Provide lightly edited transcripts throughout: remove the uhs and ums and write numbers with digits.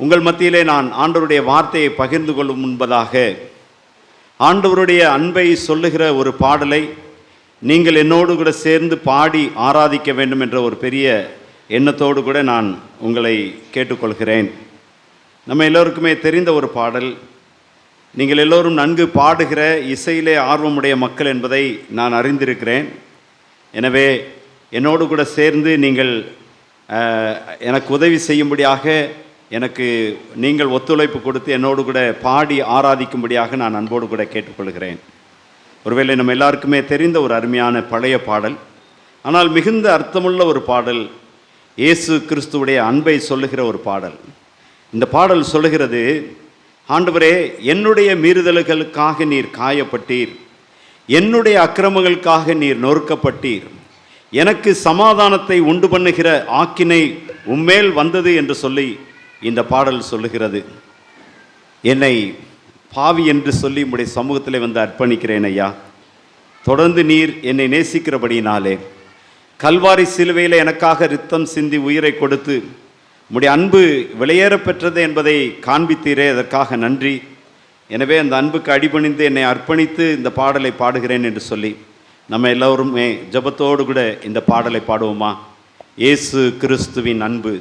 உங்கள் மத்தியிலே நான் ஆண்டவருடைய வார்த்தையை பகிர்ந்து கொள்ளும் முன்பதாக ஆண்டவருடைய அன்பை சொல்லுகிற ஒரு பாடலை நீங்கள் என்னோடு கூட சேர்ந்து பாடி ஆராதிக்க வேண்டும் என்ற ஒரு பெரிய எண்ணத்தோடு கூட நான் உங்களை கேட்டுக்கொள்கிறேன். நம்ம எல்லோருக்குமே தெரிந்த ஒரு பாடல். நீங்கள் எல்லோரும் நன்கு பாடுகிற இசையிலே ஆர்வமுடைய மக்கள் என்பதை நான் அறிந்திருக்கிறேன். எனவே என்னோடு கூட சேர்ந்து நீங்கள் எனக்கு உதவி செய்யும்படியாக எனக்கு நீங்கள் ஒத்துழைப்பு கொடுத்து என்னோடு கூட பாடி ஆராதிக்கும்படியாக நான் அன்போடு கூட கேட்டுக்கொள்கிறேன். ஒருவேளை நம்ம எல்லாருக்குமே தெரிந்த ஒரு அருமையான பழைய பாடல், ஆனால் மிகுந்த அர்த்தமுள்ள ஒரு பாடல், இயேசு கிறிஸ்துவுடைய அன்பை சொல்லுகிற ஒரு பாடல். இந்த பாடல் சொல்லுகிறது, ஆண்டவரே, என்னுடைய மீறுதல்களுக்காக நீர் காயப்பட்டீர், என்னுடைய அக்கிரமங்களுக்காக நீர் நொறுக்கப்பட்டீர், எனக்கு சமாதானத்தை உண்டு பண்ணுகிற ஆக்கினை உம்மேல் வந்தது என்று சொல்லி இந்த பாடல் சொல்லுகிறது. என்னை பாவி என்று சொல்லி உம்முடைய சமூகத்தில் வந்து அர்ப்பணிக்கிறேன் ஐயா. தொடர்ந்து நீர் என்னை நேசிக்கிறபடினாலே கல்வாரி சிலுவையில் எனக்காக இரத்தம் சிந்தி உயிரை கொடுத்து உம்முடைய அன்பு விலையேற பெற்றது என்பதை காண்பித்தீரே, அதற்காக நன்றி. எனவே அந்த அன்புக்கு அடிபணிந்து என்னை அர்ப்பணித்து இந்த பாடலை பாடுகிறேன் என்று சொல்லி நம்ம எல்லோருமே ஜெபத்தோடு கூட இந்த பாடலை பாடுவோமா? இயேசு கிறிஸ்துவின் அன்பு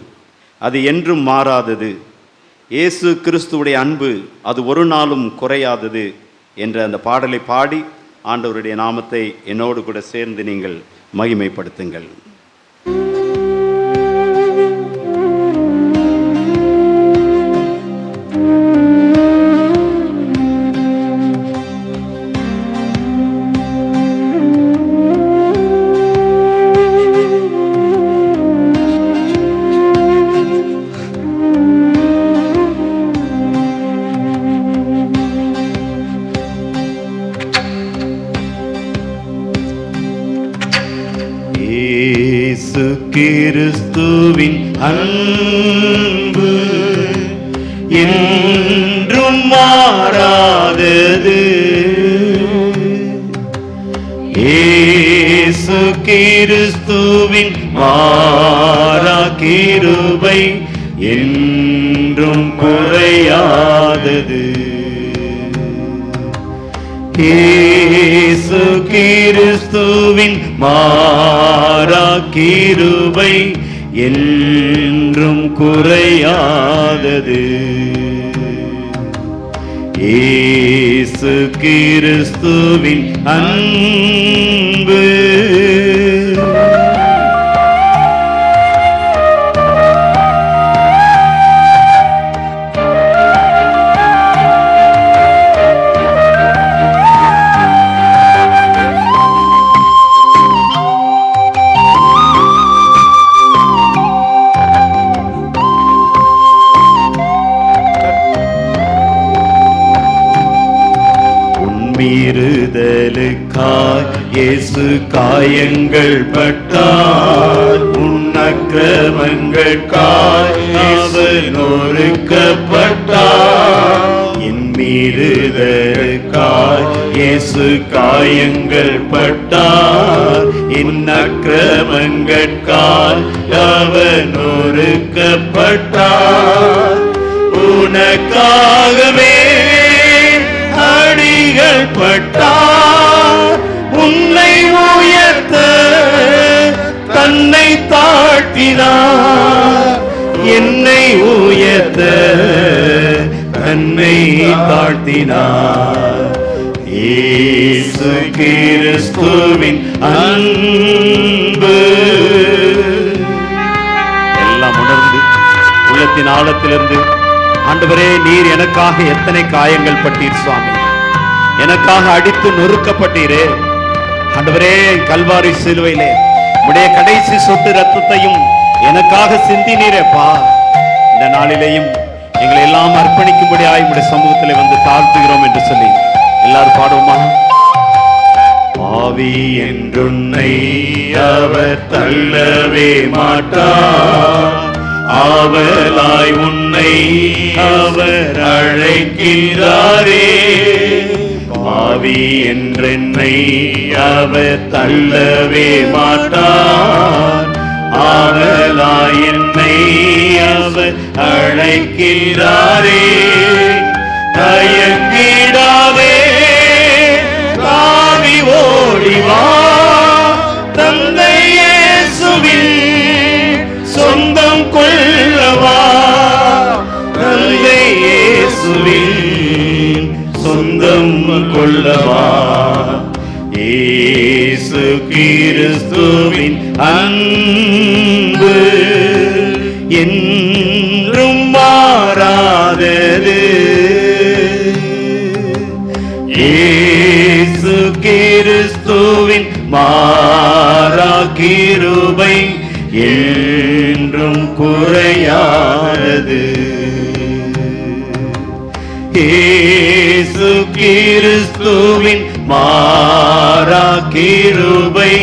அது என்றும் மாறாதது, இயேசு கிறிஸ்துவுடைய அன்பு அது ஒரு நாளும் குறையாதது என்ற அந்த பாடலை பாடி ஆண்டவருடைய நாமத்தை என்னோடு கூட சேர்ந்து நீங்கள் மகிமைப்படுத்துங்கள். இயேசு கிறிஸ்துவின் அன்பு என்றும் மாறாதது, இயேசு கிறிஸ்துவின் மாறா கிருபை என்றும் குறையாதது, இயேசு கிறிஸ்துவின் மாறா கிருபை என்றும் குறையாதது, இயேசு கிறிஸ்துவின் அன்பு. மீறுதலுக்காய் இயேசு காயங்கள் பட்டார், உன் அக்கிரமங்களுக்காய் அவர் நொறுக்கப்பட்டார். என் மீறுதலுக்காய் இயேசு காயங்கள் பட்டார், என் அக்கிரமங்களுக்காய் அவர் நொறுக்கப்பட்டார். உனக்காகவே அடிகள் பட்டார், உன்னை உயர்த்த தன்னை தாழ்த்தினார், என்னை உயர்த்த தன்னை தாழ்த்தினார். இயேசு கிறிஸ்துவின் அன்பு. எல்லாம் உணர்ந்து உள்ளத்தின் ஆழத்திலிருந்து, ஆண்டவரே, நீர் எனக்காக எத்தனை காயங்கள் பட்டீர் சுவாமி, எனக்காக அடித்து நொறுக்கப்பட்டீரே ஆண்டவரே. கல்வாரி சிலுவையிலே உடைய கடைசி சொட்டு ரத்தத்தையும் எனக்காக சிந்தினீரேப்பா. இந்த நாளிலேயும் எங்களை எல்லாம் அர்ப்பணிக்கும்படியாய் உடைய சமூகத்திலே வந்து தாழ்த்துகிறோம் என்று சொல்லி எல்லாரும் பாடுவோமா? பாவி என்றுன்னை அவர் தள்ளவே மாட்டார், ஆவலாய் உன்னை அவர் அழைக்கிறாரே. பாவி என்றென்னை அவர் தள்ளவே மாட்டார், ஆவலாய் என்னை அவர் அழைக்கின்றாரே. தயங்கிடாதே, தாவி ஓடிவா, தந்தை இயேசுவில் சொந்தம் கொள்ளவா, தந்தை இயேசுவில் சொந்தம் கொள்ளவா. இயேசு கிறிஸ்துவின் அன்பு என்றும் மாறாதது. இயேசு கிறிஸ்துவின் மாறா கிருபை என்றும் குறையாதது. இயேசு கிறிஸ்துவின் மாறா கிருபை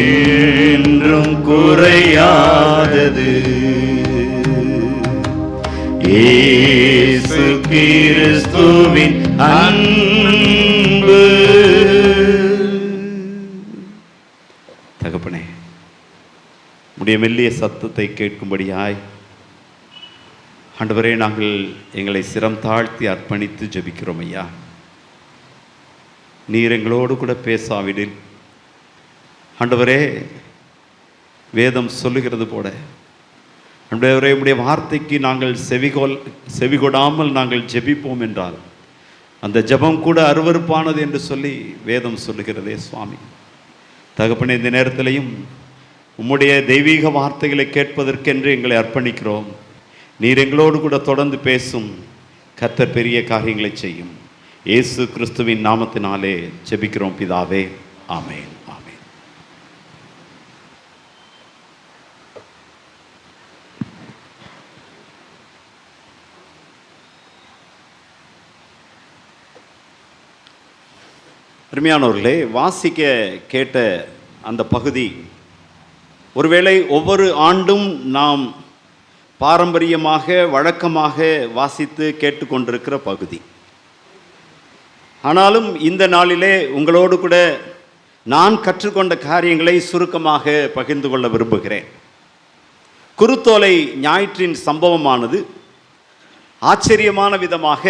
என்றும் குறையாதது. இயேசு கிறிஸ்துவின் அன்பு. தகப்பனே, உம்முடைய மெல்லிய சத்தத்தை கேட்கும்படியாய் ஆண்டவரே, நாங்கள் எங்களை சிரம் தாழ்த்தி அர்ப்பணித்து ஜெபிக்கிறோம் ஐயா. நீர் எங்களோடு கூட பேசாவிடில் ஆண்டவரே, வேதம் சொல்லுகிறது போல ஆண்டவரே, உம்முடைய வார்த்தைக்கு நாங்கள் செவிகொடாமல் நாங்கள் ஜெபிப்போம் என்றால் அந்த ஜெபம் கூட அருவருப்பானது என்று சொல்லி வேதம் சொல்லுகிறதே சுவாமி. தகப்பனே, இந்த நேரத்திலையும் உம்முடைய தெய்வீக வார்த்தைகளை கேட்பதற்கென்று எங்களை அர்ப்பணிக்கிறோம். நீர் எங்களோடு கூட தொடர்ந்து பேசும். கர்த்தர் பெரிய காரியங்களை செய்யும். இயேசு கிறிஸ்துவின் நாமத்தினாலே ஜெபிக்கிறோம் பிதாவே, ஆமென், ஆமென். அருமையானவர்களே, வாசிக்க கேட்ட அந்த பகுதி ஒருவேளை ஒவ்வொரு ஆண்டும் நாம் பாரம்பரியமாக வழக்கமாக வாசித்து கேட்டுக்கொண்டிருக்கிற பகுதி. ஆனாலும் இந்த நாளிலே உங்களோடு கூட நான் கற்றுக்கொண்ட காரியங்களை சுருக்கமாக பகிர்ந்து கொள்ள விரும்புகிறேன். குருத்தோலை ஞாயிற்றின் சம்பவமானது ஆச்சரியமான விதமாக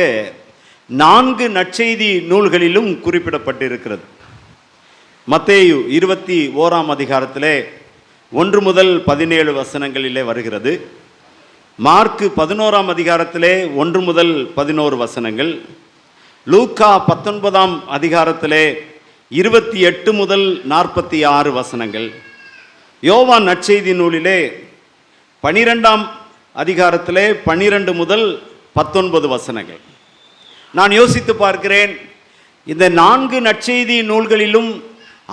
4 நற்செய்தி நூல்களிலும் குறிப்பிடப்பட்டிருக்கிறது. மத்தேயு 21ஆம் அதிகாரத்திலே 1 முதல் 17 வசனங்களிலே வருகிறது. மார்க்கு 11ஆம் அதிகாரத்திலே 1 முதல் 11 வசனங்கள். லூக்கா 19ஆம் அதிகாரத்திலே 28 முதல் 46 வசனங்கள். யோவான் நற்செய்தி நூலிலே 12ஆம் அதிகாரத்திலே 12 முதல் 19 வசனங்கள். நான் யோசித்து பார்க்கிறேன், இந்த 4 நற்செய்தி நூல்களிலும்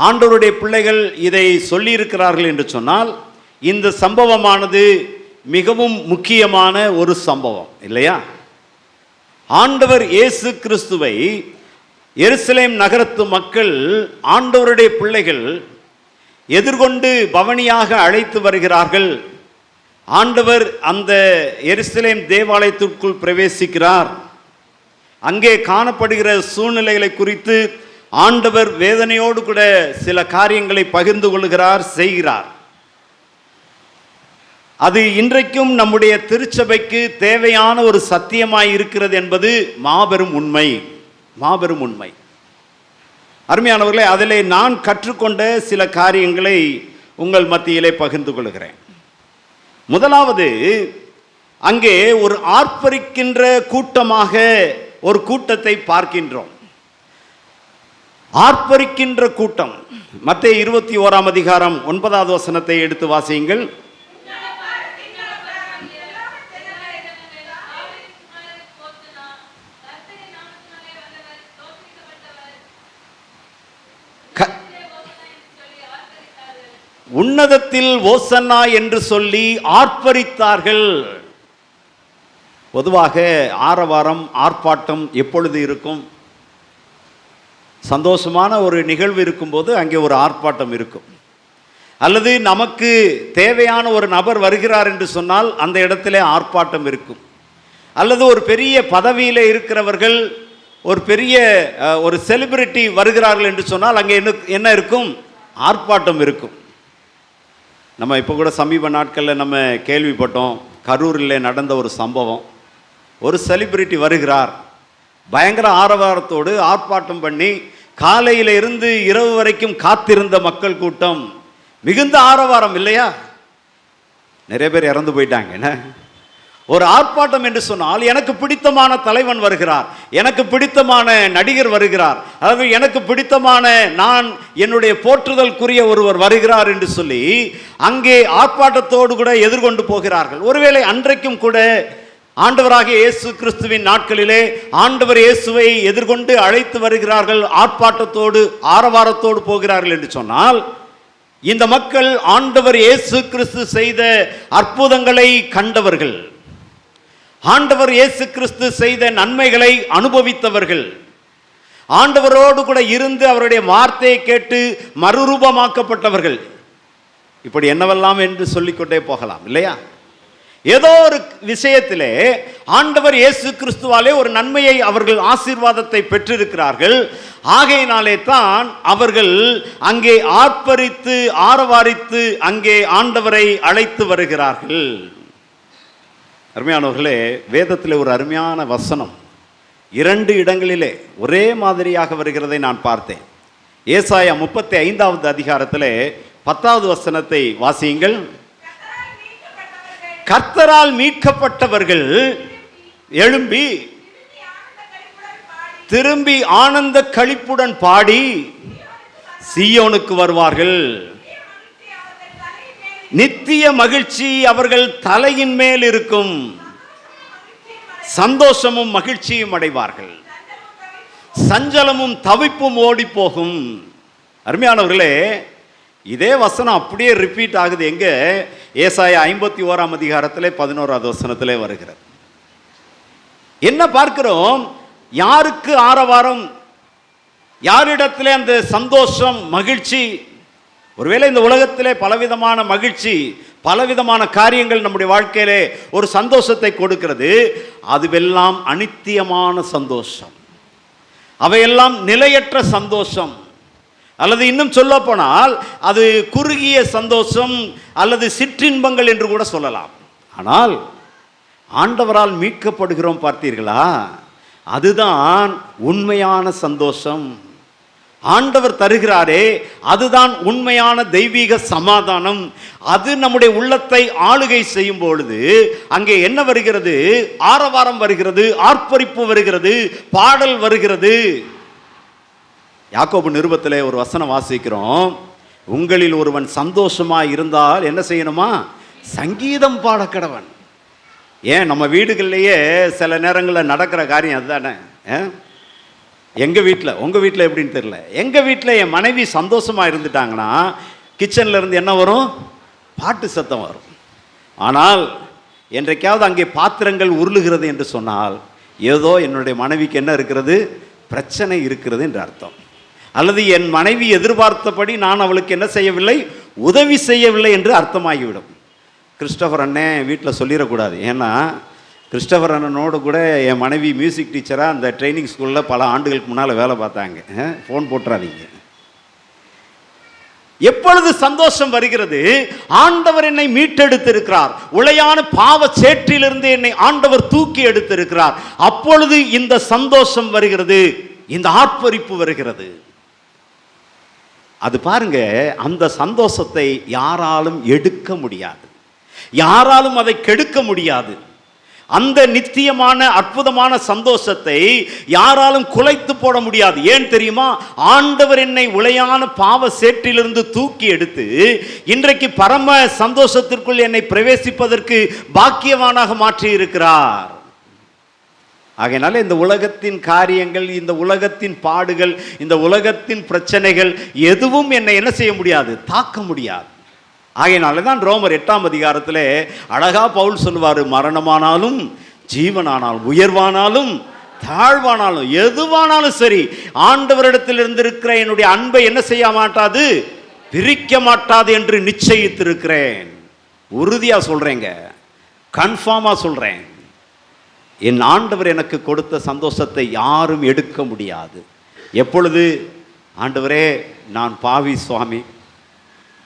ஆண்டவருடைய பிள்ளைகள் இதை சொல்லியிருக்கிறார்கள் என்று சொன்னால் இந்த சம்பவமானது மிகவும் முக்கியமான ஒரு சம்பவம் இல்லையா? ஆண்டவர் இயேசு கிறிஸ்துவை எருசலேம் நகரத்து மக்கள், ஆண்டவருடைய பிள்ளைகள் எதிர்கொண்டு பவனியாக அழைத்து வருகிறார்கள். ஆண்டவர் அந்த எருசலேம் தேவாலயத்திற்குள் பிரவேசிக்கிறார். அங்கே காணப்படுகிற சூழ்நிலைகளை குறித்து ஆண்டவர் வேதனையோடு கூட சில காரியங்களை பகிர்ந்து கொள்கிறார், செய்கிறார். அது இன்றைக்கும் நம்முடைய திருச்சபைக்கு தேவையான ஒரு சத்தியமாய் இருக்கிறது என்பது மாபெரும் உண்மை, மாபெரும் உண்மை. அருமையானவர்களே, அதிலே நான் கற்றுக்கொண்ட சில காரியங்களை உங்கள் மத்தியிலே பகிர்ந்து கொள்கிறேன். முதலாவது, அங்கே ஒரு ஆர்ப்பரிக்கின்ற கூட்டமாக ஒரு கூட்டத்தை பார்க்கின்றோம். ஆர்ப்பரிக்கின்ற கூட்டம். மத்தேயு 21ஆம் அதிகாரம் 9வது வசனத்தை எடுத்து வாசியுங்கள். உன்னதத்தில் ஓசன்னா என்று சொல்லி ஆர்ப்பரித்தார்கள். பொதுவாக ஆரவாரம், ஆர்ப்பாட்டம் எப்பொழுது இருக்கும்? சந்தோஷமான ஒரு நிகழ்வு இருக்கும்போது அங்கே ஒரு ஆர்ப்பாட்டம் இருக்கும். அல்லது நமக்கு தேவையான ஒரு நபர் வருகிறார் என்று சொன்னால் அந்த இடத்துல ஆர்ப்பாட்டம் இருக்கும். அல்லது ஒரு பெரிய பதவியில் இருக்கிறவர்கள், ஒரு பெரிய ஒரு செலிபிரிட்டி வருகிறார்கள் என்று சொன்னால் அங்கே என்ன இருக்கும்? ஆர்ப்பாட்டம் இருக்கும். நம்ம இப்போ கூட சமீப நாட்களில் நம்ம கேள்விப்பட்டோம், கரூரில் நடந்த ஒரு சம்பவம். ஒரு செலிபிரிட்டி வருகிறார், பயங்கர ஆரவாரத்தோடு ஆர்ப்பாட்டம் பண்ணி காலையில் இருந்து இரவு வரைக்கும் காத்திருந்த மக்கள் கூட்டம், மிகுந்த ஆரவாரம் இல்லையா? நிறைய பேர் இறந்து போயிட்டாங்க. என்ன ஒரு ஆர்ப்பாட்டம் என்று சொன்னால், எனக்கு பிடித்தமான தலைவன் வருகிறார், எனக்கு பிடித்தமான நடிகர் வருகிறார், அதாவது எனக்கு பிடித்தமான நான் என்னுடைய போற்றுதலுக்குரிய ஒருவர் வருகிறார் என்று சொல்லி அங்கே ஆர்ப்பாட்டத்தோடு கூட எதிர்கொண்டு போகிறார்கள். ஒருவேளை அன்றைக்கும் கூட ஆண்டவராகிய இயேசு கிறிஸ்துவின் நாட்களிலே ஆண்டவர் இயேசுவை எதிர்கொண்டு அழைத்து வருகிறார்கள், ஆர்ப்பாட்டத்தோடு ஆரவாரத்தோடு போகிறார்கள் என்று சொன்னால், இந்த மக்கள் ஆண்டவர் இயேசு கிறிஸ்து செய்த அற்புதங்களை கண்டவர்கள், ஆண்டவர் இயேசு கிறிஸ்து செய்த நன்மைகளை அனுபவித்தவர்கள், ஆண்டவரோடு கூட இருந்து அவருடைய வார்த்தையை கேட்டு மறுரூபமாக்கப்பட்டவர்கள். இப்படி என்னவெல்லாம் என்று சொல்லிக்கொண்டே போகலாம் இல்லையா? ஏதோ ஒரு விஷயத்திலே ஆண்டவர் இயேசு கிறிஸ்துவாலே ஒரு நன்மையை அவர்கள் ஆசீர்வாதத்தை பெற்றிருக்கிறார்கள். ஆகையினாலே தான் அவர்கள் அங்கே ஆர்ப்பரித்து ஆரவாரித்து அங்கே ஆண்டவரை அழைத்து வருகிறார்கள். அருமையானவர்களே, வேதத்தில் ஒரு அருமையான வசனம் 2 இடங்களிலே ஒரே மாதிரியாக வருகிறதை நான் பார்த்தேன். ஏசாயா 35வது அதிகாரத்திலே 10வது வசனத்தை வாசியுங்கள். கர்த்தரால் மீட்கப்பட்டவர்கள் எழும்பி திரும்பி ஆனந்த களிப்புடன் பாடி சீயோனுக்கு வருவார்கள். நித்திய மகிழ்ச்சி அவர்கள் தலையின் மேல் இருக்கும், சந்தோஷமும் மகிழ்ச்சியும் அடைவார்கள், சஞ்சலமும் தவிப்பும் ஓடி போகும். அருமையானவர்களே, இதே வசனம் அப்படியே ரிப்பீட் ஆகுது. எங்க? ஏசாயா 51ஆம் அதிகாரத்திலே 11வது வசனத்திலே வருகிறது. என்ன பார்க்கிறோம்? யாருக்கு ஆரவாரம், யாரிடத்திலே அந்த சந்தோஷம், மகிழ்ச்சி? ஒருவேளை இந்த உலகத்திலே பலவிதமான மகிழ்ச்சி, பலவிதமான காரியங்கள் நம்முடைய வாழ்க்கையிலே ஒரு சந்தோஷத்தை கொடுக்கிறது. அதுவெல்லாம் அனித்தியமான சந்தோஷம், அவையெல்லாம் நிலையற்ற சந்தோஷம், அல்லது இன்னும் சொல்ல போனால் அது குறுகிய சந்தோஷம் அல்லது சிற்றின்பங்கள் என்று கூட சொல்லலாம். ஆனால் ஆண்டவரால் மீட்கப்படுகிறோம் பார்த்தீர்களா, அதுதான் உண்மையான சந்தோஷம். ஆண்டவர் தருகிறாரே, அதுதான் உண்மையான தெய்வீக சமாதானம். அது நம்முடைய உள்ளத்தை ஆளுகை செய்யும் பொழுது அங்கே என்ன வருகிறது? ஆரவாரம் வருகிறது, ஆர்ப்பரிப்பு வருகிறது, பாடல் வருகிறது. யாக்கோபு நிருபத்திலே ஒரு வசனம் வாசிக்கிறோம். உங்களில் ஒருவன் சந்தோஷமாக இருந்தால் என்ன செய்யணுமா? சங்கீதம் பாட கடவன். ஏன் நம்ம வீடுகள்லேயே சில நேரங்களில் நடக்கிற காரியம் அதுதானே. எங்கள் வீட்டில், உங்கள் வீட்டில் எப்படின்னு தெரியல, எங்கள் வீட்டில் என் மனைவி சந்தோஷமாக இருந்துட்டாங்கன்னா கிச்சனில் இருந்து என்ன வரும்? பாட்டு சத்தம் வரும். ஆனால் என்றைக்காவது அங்கே பாத்திரங்கள் உருளுகிறது என்று சொன்னால் ஏதோ என்னுடைய மனைவிக்கு என்ன இருக்கிறது? பிரச்சனை இருக்கிறது என்று அர்த்தம். அல்லது என் மனைவி எதிர்பார்த்தபடி நான் அவளுக்கு என்ன செய்யவில்லை? உதவி செய்யவில்லை என்று அர்த்தமாகிவிடும். கிறிஸ்டோபர் அண்ணன் வீட்டில் சொல்லிடக்கூடாது. ஏன்னா கிறிஸ்டோபர் அண்ணனோடு கூட என் மனைவி மியூசிக் டீச்சராக அந்த ட்ரைனிங் ஸ்கூலில் பல ஆண்டுகளுக்கு முன்னால் வேலை பார்த்தாங்க. ஃபோன் போட்டுறாதீங்க. எப்பொழுது சந்தோஷம் வருகிறது? ஆண்டவர் என்னை மீட்டெடுத்திருக்கிறார், உளையான பாவ சேற்றிலிருந்து என்னை ஆண்டவர் தூக்கி எடுத்திருக்கிறார். அப்பொழுது இந்த சந்தோஷம் வருகிறது, இந்த ஆர்ப்பரிப்பு வருகிறது. அது பாருங்க, அந்த சந்தோஷத்தை யாராலும் எடுக்க முடியாது, யாராலும் அதை கெடுக்க முடியாது. அந்த நித்தியமான அற்புதமான சந்தோஷத்தை யாராலும் குலைத்து போட முடியாது. ஏன் தெரியுமா? ஆண்டவர் என்னை உளையான பாவ சேற்றிலிருந்து தூக்கி எடுத்து இன்றைக்கு பரம சந்தோஷத்திற்குள் என்னை பிரவேசிப்பதற்கு பாக்கியவானாக மாற்றி இருக்கிறார். ஆகையினால இந்த உலகத்தின் காரியங்கள், இந்த உலகத்தின் பாடுகள், இந்த உலகத்தின் பிரச்சனைகள் எதுவும் என்னை என்ன செய்ய முடியாது? தாக்க முடியாது. ஆகையினால தான் ரோமர் 8ஆம் அதிகாரத்தில் அழகா பவுல் சொல்லுவார், மரணமானாலும் ஜீவனானாலும் உயர்வானாலும் தாழ்வானாலும் எதுவானாலும் சரி, ஆண்டவரிடத்தில் இருந்திருக்கிற என்னுடைய அன்பை என்ன செய்ய மாட்டாது? பிரிக்க மாட்டாது என்று நிச்சயித்திருக்கிறேன். உறுதியா சொல்றேங்க, கன்ஃபார்மா சொல்றேன். என் ஆண்டவர் எனக்கு கொடுத்த சந்தோஷத்தை யாரும் எடுக்க முடியாது. எப்பொழுது? ஆண்டவரே, நான் பாவி சுவாமி,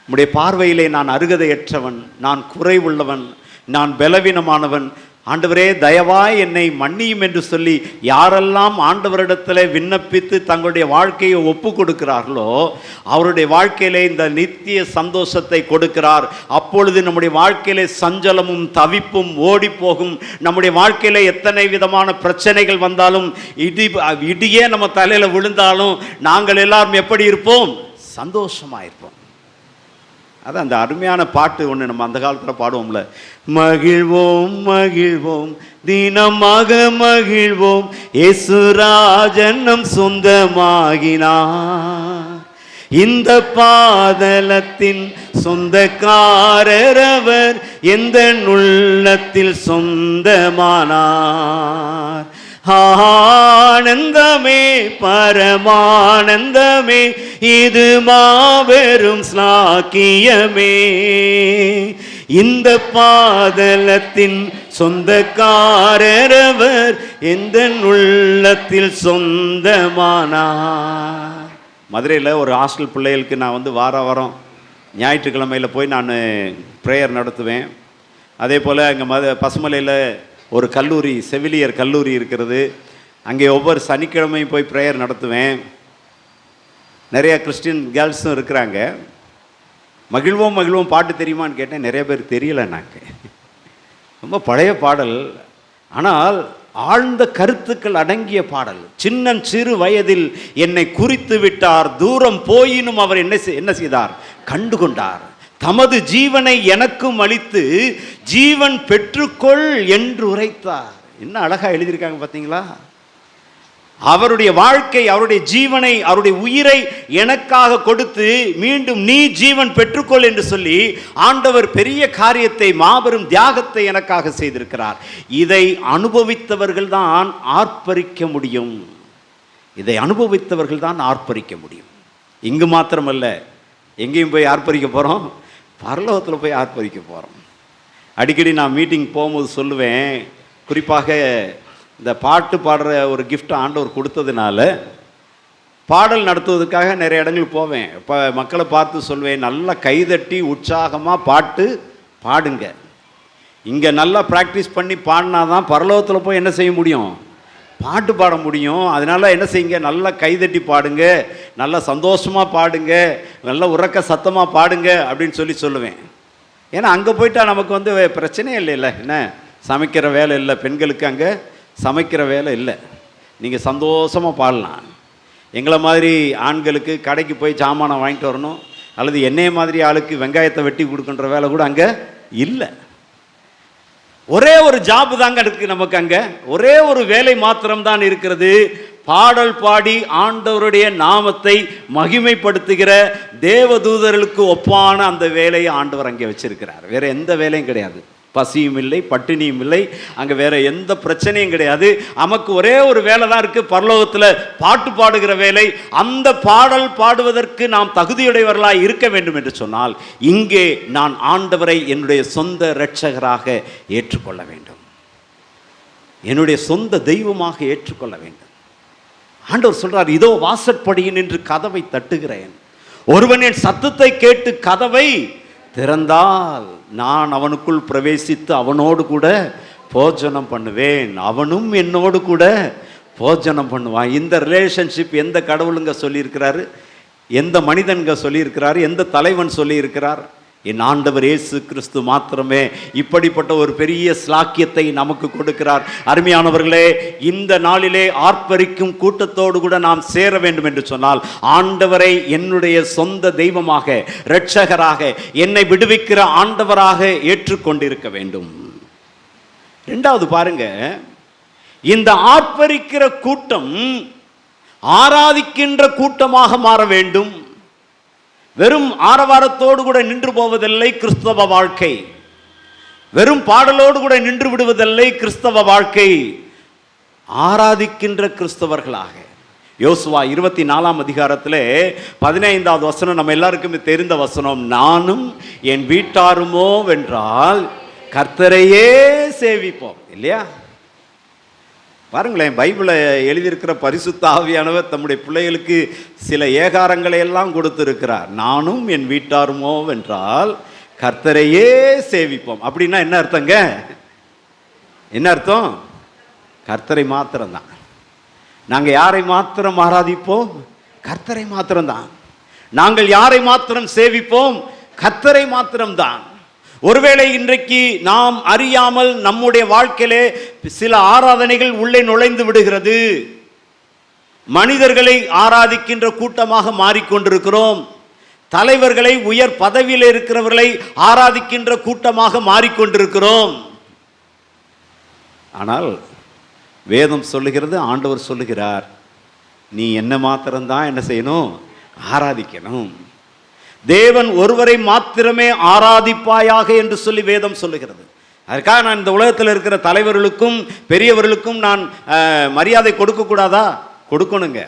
உம்முடைய பார்வையிலே நான் அருகதையற்றவன், நான் குறைவுள்ளவன், நான் பலவீனமானவன், ஆண்டவரே தயவாய் என்னை மன்னியும் என்று சொல்லி யாரெல்லாம் ஆண்டவரிடத்தில் விண்ணப்பித்து தங்களுடைய வாழ்க்கையை ஒப்பு கொடுக்கிறார்களோ அவருடைய வாழ்க்கையிலே இந்த நித்திய சந்தோஷத்தை கொடுக்கிறார். அப்பொழுது நம்முடைய வாழ்க்கையிலே சஞ்சலமும் தவிப்பும் ஓடி போகும். நம்முடைய வாழ்க்கையில எத்தனை விதமான பிரச்சனைகள் வந்தாலும், இடியே நம்ம தலையில விழுந்தாலும் நாங்கள் எல்லாரும் எப்படி இருப்போம்? சந்தோஷமா இருப்போம். அது அந்த அருமையான பாட்டு ஒன்று நம்ம அந்த காலத்தில் பாடுவோம்ல, மகிழ்வோம் மகிழ்வோம் தினமாக மகிழ்வோம், இயேசுராஜன் நம் சொந்தமாகினார், இந்த பாதலத்தின் சொந்தக்காரர் அவர், எந்த உள்ளத்தில் சொந்தமானார். ஆனந்தமே பரமானந்தமே, இது மாபெரும் ஸ்லாக்கியமே, இந்த பாதலத்தின் சொந்தக்காரர் அவர், எந்த உள்ளத்தில் சொந்தமானார். மதுரையில் ஒரு ஹாஸ்டல் பிள்ளைகளுக்கு நான் வாரம் ஞாயிற்றுக்கிழமையில் போய் நான் ப்ரேயர் நடத்துவேன். அதே போல் அங்கே பசுமலையில் ஒரு கல்லூரி, செவிலியர் கல்லூரி இருக்கிறது. அங்கே ஒவ்வொரு சனிக்கிழமையும் போய் ப்ரேயர் நடத்துவேன். நிறையா கிறிஸ்டின் கேர்ள்ஸும் இருக்கிறாங்க. மகிழ்வோம் மகிழ்வோம் பாட்டு தெரியுமான்னு கேட்டேன். நிறைய பேர் தெரியல. நாங்கள் ரொம்ப பழைய பாடல், ஆனால் ஆழ்ந்த கருத்துக்கள் அடங்கிய பாடல். சின்னன் சிறு வயதில் என்னை குறித்து விட்டார், தூரம் போயினும் அவர் என்ன செய்தார்? கண்டு கொண்டார். தமது ஜீவனை எனக்கும் அளித்து ஜீவன் பெற்றுக்கொள் என்று உரைத்தார். என்ன அழகா எழுதியிருக்காங்க பார்த்தீங்களா? அவருடைய வாழ்க்கை, அவருடைய ஜீவனை, அவருடைய உயிரை எனக்காக கொடுத்து மீண்டும் நீ ஜீவன் பெற்றுக்கொள் என்று சொல்லி ஆண்டவர் பெரிய காரியத்தை, மாபெரும் தியாகத்தை எனக்காக செய்திருக்கிறார். இதை அனுபவித்தவர்கள் தான் ஆர்ப்பரிக்க முடியும். இதை அனுபவித்தவர்கள் தான் ஆர்ப்பரிக்க முடியும். இங்கு மாத்திரமல்ல, எங்கேயும் போய் ஆர்ப்பரிக்க போகிறோம், பரலோகத்தில் போய் ஆர்ப்பரிக்க போகிறோம். அடிக்கடி நான் மீட்டிங் போகும்போது சொல்லுவேன், குறிப்பாக இந்த பாட்டு பாடுற ஒரு கிஃப்ட் ஆண்டவர் கொடுத்ததுனால பாடல் நடத்துவதற்காக நிறைய இடங்களுக்கு போவேன். இப்போ மக்களை பார்த்து சொல்வேன், நல்லா கைதட்டி உற்சாகமாக பாட்டு பாடுங்க. இங்கே நல்லா ப்ராக்டிஸ் பண்ணி பாடினா தான் பரலோகத்தில் போய் என்ன செய்ய முடியும்? பாட்டு பாட முடியும். அதனால் என்ன செய்யுங்க, நல்லா கைதட்டி பாடுங்க, நல்லா சந்தோஷமாக பாடுங்க, நல்லா உறக்க சத்தமாக பாடுங்க அப்படின்னு சொல்லுவேன். ஏன்னா அங்கே போயிட்டா நமக்கு பிரச்சனையே இல்லைல்ல. என்ன சமைக்கிற வேலை இல்லை, பெண்களுக்கு அங்கே சமைக்கிற வேலை இல்லை, நீங்கள் சந்தோஷமாக பாடலாம். எங்களை மாதிரி ஆண்களுக்கு கடைக்கு போய் சாமானை வாங்கிட்டு வரணும், அல்லது என்னைய மாதிரி ஆளுக்கு வெங்காயத்தை வெட்டி கொடுக்குன்ற வேலை கூட அங்கே இல்லை. ஒரே ஒரு ஜாப் தாங்க இருக்குது நமக்கு. அங்கே ஒரே ஒரு வேலை மாத்திரம்தான் இருக்கிறது. பாடல் பாடி ஆண்டவருடைய நாமத்தை மகிமைப்படுத்துகிற தேவதூதர்களுக்கு ஒப்பான அந்த வேலையை ஆண்டவர் அங்கே வச்சிருக்கிறார். வேற எந்த வேலையும் கிடையாது. பசியும் இல்லை, பட்டினியும் இல்லை, அங்கே வேற எந்த பிரச்சனையும் கிடையாது. நமக்கு ஒரே ஒரு வேலை தான் இருக்குது, பரலோகத்தில் பாட்டு பாடுகிற வேலை. அந்த பாடல் பாடுவதற்கு நாம் தகுதியுடையவர்களாக இருக்க வேண்டும் என்று சொன்னால், இங்கே நான் ஆண்டவரை என்னுடைய சொந்த இரட்சகராக ஏற்றுக்கொள்ள வேண்டும், என்னுடைய சொந்த தெய்வமாக ஏற்றுக்கொள்ள வேண்டும். ஆண்டவர் சொல்றார், இதோ வாசற்படியில் நின்று கதவை தட்டுகிறேன், ஒருவன் என் சத்தத்தை கேட்டு கதவை திறந்தால் நான் அவனுக்குள் பிரவேசித்து அவனோடு கூட போஜனம் பண்ணுவேன், அவனும் என்னோடு கூட போஜனம் பண்ணுவான். இந்த ரிலேஷன்ஷிப் எந்த கடவுளுங்க சொல்லியிருக்கிறாரு? எந்த மனிதன்க சொல்லியிருக்கிறாரு? எந்த தலைவன் சொல்லியிருக்கிறார்? என் ஆண்டவர் இயேசு கிறிஸ்து மாத்திரமே இப்படிப்பட்ட ஒரு பெரிய ஸ்லாக்கியத்தை நமக்கு கொடுக்கிறார். அருமையானவர்களே, இந்த நாளிலே ஆர்ப்பரிக்கும் கூட்டத்தோடு கூட நாம் சேர வேண்டும் என்று சொன்னால், ஆண்டவரை என்னுடைய சொந்த தெய்வமாக, இரட்சகராக, என்னை விடுவிக்கிற ஆண்டவராக ஏற்றுக்கொண்டிருக்க வேண்டும். இரண்டாவது பாருங்க, இந்த ஆர்ப்பரிக்கிற கூட்டம் ஆராதிக்கின்ற கூட்டமாக மாற வேண்டும். வெறும் ஆரவாரத்தோடு கூட நின்று போவதில்லை கிறிஸ்தவ வாழ்க்கை, வெறும் பாடலோடு கூட நின்று விடுவதில்லை கிறிஸ்தவ வாழ்க்கை. ஆராதிக்கின்ற கிறிஸ்தவர்களாக. யோசுவா 24ஆம் அதிகாரத்தில் 15வது வசனம் நம்ம எல்லாருக்குமே தெரிந்த வசனம், நானும் என் வீட்டாருமோ வென்றால் கர்த்தரையே சேவிப்போம். இல்லையா? பாருங்களேன், பைபிளை எழுதியிருக்கிற பரிசுத்த ஆவியானவர் தம்முடைய பிள்ளைகளுக்கு சில ஏகாரங்களை எல்லாம் கொடுத்திருக்கிறார். நானும் என் வீட்டாருமோ வென்றால் கர்த்தரையே சேவிப்போம். அப்படின்னா என்ன அர்த்தங்க? என்ன அர்த்தம்? கர்த்தரை மாத்திரம்தான். நாங்கள் யாரை மாத்திரம் ஆராதிப்போம்? கர்த்தரை மாத்திரம்தான். நாங்கள் யாரை மாத்திரம் சேவிப்போம்? கர்த்தரை மாத்திரம்தான். ஒருவேளை இன்றைக்கு நாம் அறியாமல் நம்முடைய வாழ்க்கையிலே சில ஆராதனைகள் உள்ளே நுழைந்து விடுகிறது. மனிதர்களை ஆராதிக்கின்ற கூட்டமாக மாறிக்கொண்டிருக்கிறோம். தலைவர்களை, உயர் பதவியில் இருக்கிறவர்களை ஆராதிக்கின்ற கூட்டமாக மாறிக்கொண்டிருக்கிறோம். ஆனால் வேதம் சொல்லுகிறது, ஆண்டவர் சொல்லுகிறார், நீ என்ன மாத்திரம்தான் என்ன செய்யணும்? ஆராதிக்கணும். தேவன் ஒருவரை மாத்திரமே ஆராதிப்பாயாக என்று சொல்லி வேதம் சொல்லுகிறது. அதுக்காக நான் இந்த உலகத்தில் இருக்கிற தலைவர்களுக்கும் பெரியவர்களுக்கும் நான் மரியாதை கொடுக்கக்கூடாதா? கொடுக்கணுங்க.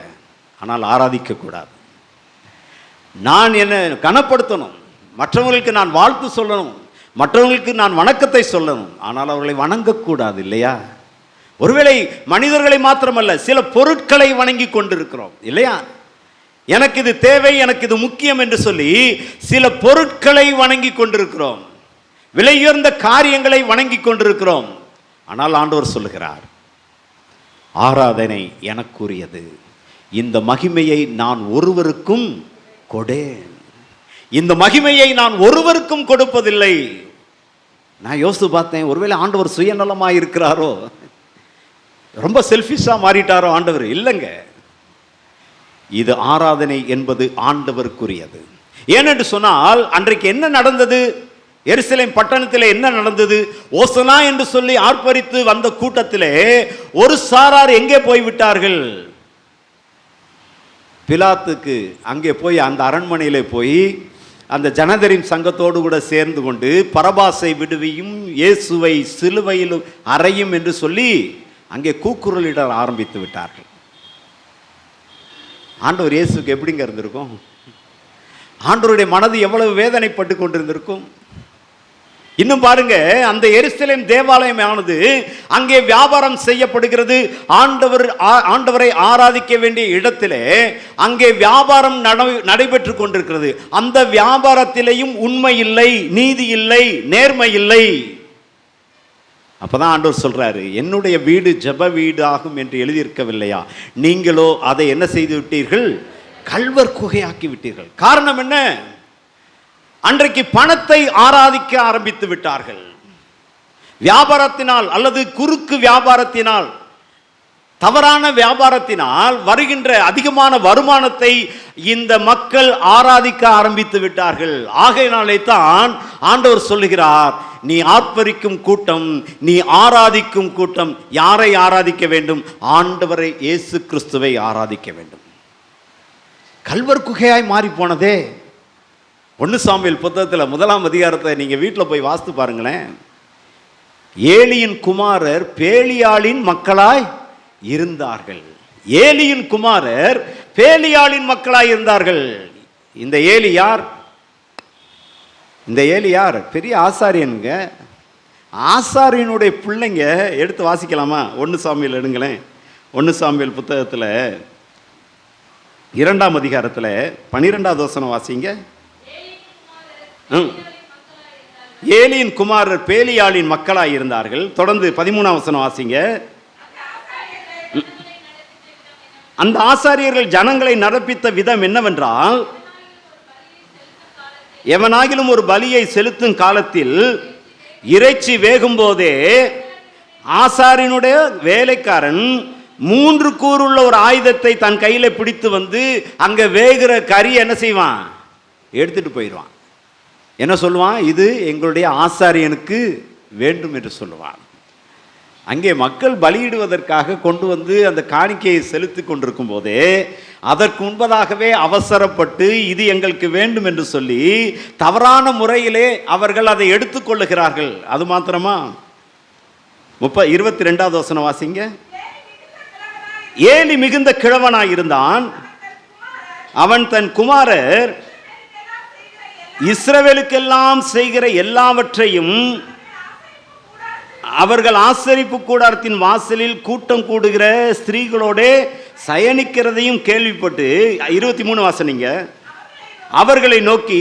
ஆனால் ஆராதிக்கக்கூடாது. நான் என்ன கனப்படுத்தணும், மற்றவர்களுக்கு நான் வாழ்த்து சொல்லணும், மற்றவர்களுக்கு நான் வணக்கத்தை சொல்லணும். ஆனால் அவர்களை வணங்கக்கூடாது இல்லையா? ஒருவேளை மனிதர்களை மாத்திரமல்ல, சில பொருட்களை வணங்கி கொண்டிருக்கிறோம் இல்லையா? எனக்கு இது தேவை, எனக்கு இது முக்கியம் என்று சொல்லி சில பொருட்களை வணங்கி கொண்டிருக்கிறோம். விலையுயர்ந்த காரியங்களை வணங்கி கொண்டிருக்கிறோம். ஆனால் ஆண்டவர் சொல்லுகிறார், ஆராதனை எனக்குரியது, இந்த மகிமையை நான் ஒருவருக்கும் கொடேன். இந்த மகிமையை நான் ஒருவருக்கும் கொடுப்பதில்லை. நான் யோசித்து பார்த்தேன், ஒருவேளை ஆண்டவர் சுயநலமாக இருக்கிறாரோ, ரொம்ப செல்ஃபிஷா மாறிட்டாரோ ஆண்டவர்? இல்லைங்க. இது ஆராதனை என்பது ஆண்டவருக்குரியது. ஏனென்று சொன்னால், அன்றைக்கு என்ன நடந்தது? எருசலேம் பட்டணத்தில் என்ன நடந்தது? ஓசனா என்று சொல்லி ஆர்ப்பரித்து வந்த கூட்டத்திலே ஒரு சாரார் எங்கே போய்விட்டார்கள்? பிலாத்துக்கு அங்கே போய், அந்த அரண்மனையில் போய் அந்த ஜனதரின் சங்கத்தோடு கூட சேர்ந்து கொண்டு பரபாசை விடுவியும், இயேசுவை சிலுவையில் அறையும் என்று சொல்லி அங்கே கூக்குரலிட ஆரம்பித்து விட்டார்கள். ஆண்டவர் இயேசுக்கு எப்படிங்க இருந்திருக்கும்? ஆண்டவருடைய மனது எவ்வளவு வேதனைப்பட்டு கொண்டிருந்திருக்கும்? இன்னும் பாருங்க, அந்த எருசலேம் தேவாலயமானது அங்கே வியாபாரம் செய்யப்படுகிறது. ஆண்டவரை ஆராதிக்க வேண்டிய இடத்திலே அங்கே வியாபாரம் நடைபெற்று கொண்டிருக்கிறது. அந்த வியாபாரத்திலேயும் உண்மை இல்லை, நீதி இல்லை, நேர்மை இல்லை. அப்பதான் ஆண்டவர் சொல்றாரு, என்னுடைய வீடு ஜெப வீடு ஆகும் என்று எழுதியிருக்கவில்லையா? நீங்களோ அதை என்ன செய்து விட்டீர்கள்? கள்வர் குகையாக்கி விட்டீர்கள். காரணம் என்ன? அன்றைக்கு பணத்தை ஆராதிக்க ஆரம்பித்து விட்டார்கள். வியாபாரத்தினால் அல்லது குறுக்கு வியாபாரத்தினால், தவறான வியாபாரத்தினால் வருகின்ற அதிகமான வருமானத்தை இந்த மக்கள் ஆராதிக்க ஆரம்பித்து விட்டார்கள். ஆகையினாலே தான் ஆண்டவர் சொல்லுகிறார், நீ ஆர்ப்பரிக்கும் கூட்டம், நீ ஆராதிக்கும் கூட்டம் யாரை ஆராதிக்க வேண்டும்? ஆண்டவரை இயேசு கிறிஸ்துவை ஆராதிக்க வேண்டும். கள்வர் குகையாய் மாறி போனதே. 1 சாமுவேல் புத்தகத்தில் 1ஆம் அதிகாரத்தை நீங்கள் வீட்டில் போய் வாசித்து பாருங்களேன். ஏலியின் குமாரர் பேலியாளின் மக்களாய் இருந்தார்கள். ஏலியின் குமாரர் பேலியாளின் மக்களாய் இருந்தார்கள். இந்த ஏலி யார்? இந்த ஏலி யார்? பெரிய ஆசாரியனுங்க. ஆசாரியனுடைய பிள்ளைங்க. எடுத்து வாசிக்கலாமா? 1 சாமுவேல் எடுங்களேன். 1 சாமுவேல் புத்தகத்தில் 2ஆம் அதிகாரத்தில் 12வது வசனம் வாசிங்க. ஏலியின் குமாரர் பேலியாளின் மக்களாய் இருந்தார்கள். தொடர்ந்து 13ஆம் வசனம் வாசிங்க. அந்த ஆசாரியர்கள் ஜனங்களை நடப்பித்த விதம் என்னவென்றால், எவனாகிலும் ஒரு பலியை செலுத்தும் காலத்தில் இறைச்சி வேகும் போதே ஆசாரியனுடைய வேலைக்காரன் 3 கூறுள்ள ஒரு ஆயுதத்தை தன் கையில பிடித்து வந்து அங்க வேகிற கறி என்ன செய்வான்? எடுத்துட்டு போயிடுவான். என்ன சொல்லுவான்? இது எங்களுடைய ஆசாரியனுக்கு வேண்டும் என்று சொல்லுவான். அங்கே மக்கள் பலியிடுவதற்காக கொண்டு வந்து அந்த காணிக்கையை செலுத்தி கொண்டிருக்கும் போதே அதற்கு முன்பதாகவே அவசரப்பட்டு இது எங்களுக்கு வேண்டும் என்று சொல்லி தவறான முறையிலே அவர்கள் அதை எடுத்துக்கொள்ளுகிறார்கள். அது மாத்திரமா? 22வது வசனம் வாசிங்க. ஏலி மிகுந்த கிழவனாயிருந்தான். அவன் தன் குமாரர் இஸ்ரவேலுக்கெல்லாம் செய்கிற எல்லாவற்றையும் அவர்கள் ஆசரிப்பு கூடாரத்தின் வாசலில் கூட்டம் கூடுகிற ஸ்திரீகளோட சயனிக்கிறதையும் கேள்விப்பட்டு 23 வாசனிங்க. அவர்களை நோக்கி,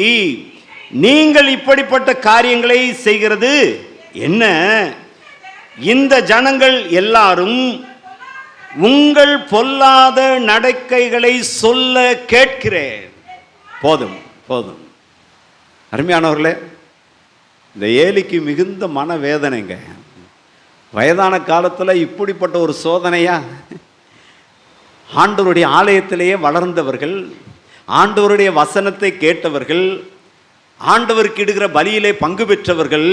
நீங்கள் இப்படிப்பட்ட காரியங்களை செய்கிறது என்ன? இந்த ஜனங்கள் எல்லாரும் உங்கள் பொல்லாத நடக்கைகளை சொல்ல கேட்கிறேன். போதும் போதும். அருமையானவர்களே, இந்த ஏலிக்கு மிகுந்த மனவேதனைங்க. வயதான காலத்தில் இப்படிப்பட்ட ஒரு சோதனையா? ஆண்டவருடைய ஆலயத்திலேயே வளர்ந்தவர்கள், ஆண்டவருடைய வசனத்தை கேட்டவர்கள், ஆண்டவருக்கு இடுகிற பலியிலே பங்கு பெற்றவர்கள்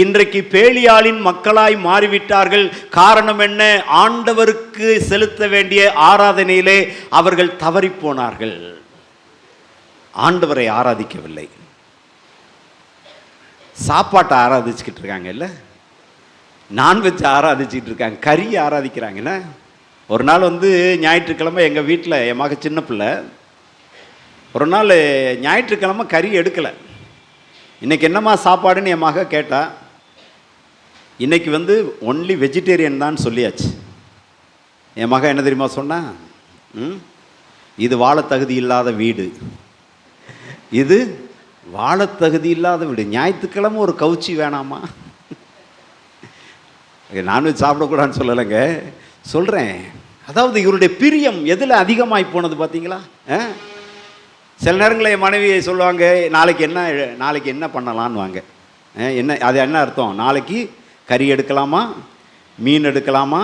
இன்றைக்கு பேலியாளின் மக்களாய் மாறிவிட்டார்கள். காரணம் என்ன? ஆண்டவருக்கு செலுத்த வேண்டிய ஆராதனையிலே அவர்கள் தவறிப்போனார்கள். ஆண்டவரை ஆராதிக்கவில்லை, சாப்பாட்டை ஆராதிச்சுக்கிட்டு இருக்காங்க, இல்லை நான்வெஜ் ஆராதிச்சுக்கிட்டு இருக்காங்க, கறி ஆராதிக்கிறாங்கன்னா. ஒரு நாள் ஞாயிற்றுக்கிழமை எங்கள் வீட்டில் என் மக சின்ன பிள்ளை, ஒரு நாள் ஞாயிற்றுக்கிழமை கறி எடுக்கலை. இன்றைக்கி என்னம்மா சாப்பாடுன்னு என் மக கேட்டா. இன்றைக்கி ஒன்லி வெஜிடேரியன் தான் சொல்லியாச்சு. என் மக என்ன தெரியுமா சொன்னா? இது வாழ தகுதி இல்லாத வீடு, இது வாழ தகுதி இல்லாத வீடு, ஞாயிற்றுக்கிழமை ஒரு கவுச்சி வேணாமா? நான்வெஜ் சாப்பிடக்கூடாதுன்னு சொல்லலைங்க, சொல்கிறேன். அதாவது இவருடைய பிரியம் எதில் அதிகமாகி போனது பார்த்தீங்களா? சில நேரங்களில் என் மனைவியை சொல்லுவாங்க, நாளைக்கு என்ன பண்ணலான்னு வாங்க. என்ன அது என்ன அர்த்தம்? நாளைக்கு கறி எடுக்கலாமா, மீன் எடுக்கலாமா,